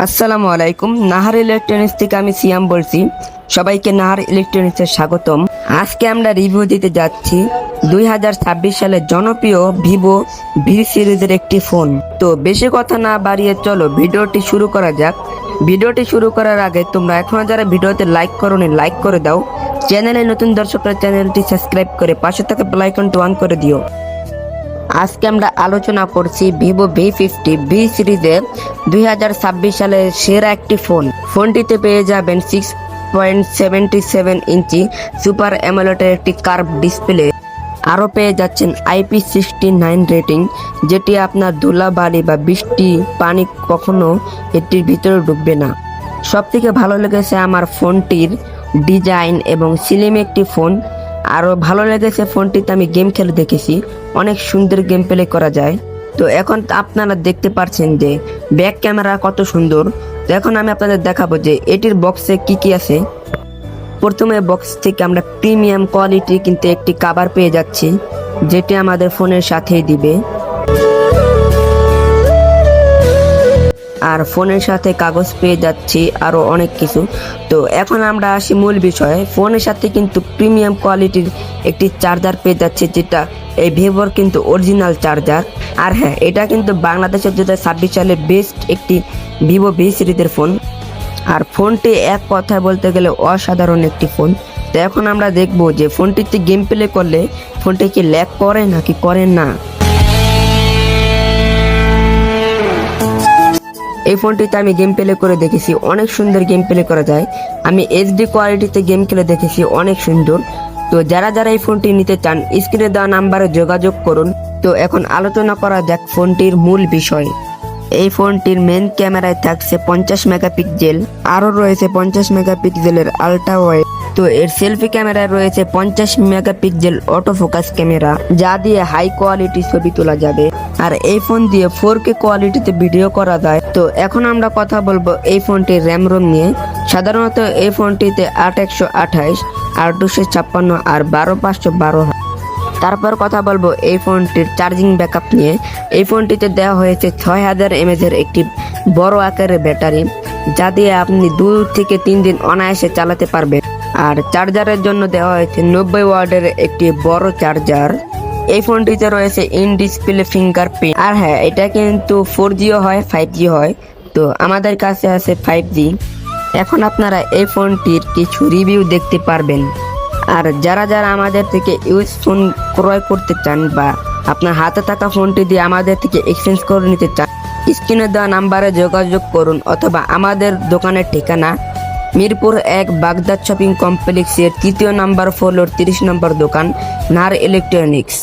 আসসালামু আলাইকুম। নাহার ইলেকট্রনিক্স থেকে আমি সিয়াম বলছি। সবাইকে নাহার ইলেকট্রনিক্সের স্বাগতম। আজকে আমরা রিভিউ দিতে যাচ্ছি 2026 সালের জনপ্রিয় ভিভো ভি সিরিজের একটি ফোন। তো বেশি কথা না বাড়িয়ে চলো ভিডিওটি শুরু করা যাক। ভিডিওটি শুরু করার আগে তোমরা এখনো যারা ভিডিওতে লাইক করোনি লাইক করে দাও। চ্যানেলে নতুন দর্শকরা চ্যানেলটি সাবস্ক্রাইব করে পাশে থাকা বেল আইকনটি অন করে দিও। আজকে আমরা আলোচনা করছি ভিভো V50 ভি সিরিজের 2026 সালের সেরা একটি ফোন। ফোনটিতে পেয়ে যাবেন 6.77 ইঞ্চি সুপার অ্যামোলেডের একটি কার্ভ ডিসপ্লে। আরও পেয়ে যাচ্ছেন IP69 রেটিং, যেটি আপনার ধুলাবালি বা বৃষ্টি পানি কখনো এটির ভিতরে ঢুকবে না। সবথেকে ভালো লেগেছে আমার ফোনটির ডিজাইন এবং স্লিম একটি ফোন। আরও ভালো লেগেছে ফোনটিতে আমি গেম খেলে দেখেছি, অনেক সুন্দর গেম প্লে করা যায়। তো এখন আপনারা দেখতে পাচ্ছেন যে ব্যাক ক্যামেরা কত সুন্দর। তো এখন আমি আপনাদের দেখাবো যে এটির বক্সে কি কি আছে। প্রথমে বক্স থেকে আমরা প্রিমিয়াম কোয়ালিটি কিন্তু একটি কভার পেয়ে যাচ্ছি, যেটি আমাদের ফোনের সাথেই দিবে। আর ফোনের সাথে কাগজ পেয়ে যাচ্ছি, আরো অনেক কিছু। তো এখন আমরা আসি মূল বিষয়ে। ফোনের সাথে কিন্তু প্রিমিয়াম কোয়ালিটির একটি চার্জার পেয়ে যাচ্ছে, যেটা এই ভিভোর কিন্তু অরিজিনাল চার্জার। আর হ্যাঁ, এটা কিন্তু বাংলাদেশের 2026 সালের বেস্ট একটি ভিভো ভি সিরিজের ফোন। আর ফোনটি এক কথায় বলতে গেলে অসাধারণ একটি ফোন। তো এখন আমরা দেখবো যে ফোনটিতে গেম প্লে করলে ফোনটি কি ল্যাগ করে নাকি করে না। এই ফোনটিতে আমি গেম প্লে করে দেখেছি, অনেক সুন্দর গেম প্লে করা যায়। আমি এইচডি কোয়ালিটিতে গেম খেলে দেখেছি, অনেক সুন্দর। তো যারা যারা এই ফোনটি নিতে চান স্ক্রিনে দেওয়া নাম্বারে যোগাযোগ করুন। তো এখন আলোচনা করা যাক ফোনটির মূল বিষয়। এই ফোনটির মেন ক্যামেরায় থাকছে 50 মেগাপিক্সেল, আরও রয়েছে 50 মেগাপিক্সেলের আল্ট্রা ওয়াইড। তো এর সেলফি ক্যামেরায় রয়েছে 50 মেগাপিক্সেল অটো ফোকাস ক্যামেরা, যা দিয়ে হাই কোয়ালিটি ছবি তোলা যাবে। আর এই ফোন দিয়ে 4K কোয়ালিটিতে ভিডিও করা যায়। তো এখন আমরা কথা বলবো এই ফোনটির র্যাম রোম নিয়ে। সাধারণত এই ফোনটিতে 8/128, 8/256 আর 12/512। তারপর কথা বলবো এই ফোনটির চার্জিং ব্যাকআপ নিয়ে। এই ফোনটিতে দেওয়া হয়েছে 6000 mAh একটি বড় আকারের ব্যাটারি, যা দিয়ে আপনি 2 থেকে 3 দিন অনায়াসে চালাতে পারবেন। আর চার্জারের জন্য দেওয়া হয়েছে 90 ওয়াটের একটি বড় চার্জার। এই ফোনটিতে রয়েছে ইন ডিসপ্লে ফিঙ্গারপ্রিন্ট। আর হ্যাঁ, এটা কিন্তু 4Gও হয় 5G হয়। তো আমাদের কাছে আছে 5G। এখন আপনারা এই ফোনটির কিছু রিভিউ দেখতে পারবেন। আর যারা যারা আমাদের থেকে ইউজ ফোন ক্রয় করতে চান বা আপনার হাতে থাকা ফোনটি দিয়ে আমাদের থেকে এক্সচেঞ্জ করে নিতে চান, স্ক্রিনে দেওয়া নাম্বারে যোগাযোগ করুন। অথবা আমাদের দোকানের ঠিকানা মিরপুর 1 বাগদাদ শপিং কমপ্লেক্সের 3য় নাম্বার ফ্লোর 30 নম্বর দোকান, নাহার ইলেকট্রনিক্স।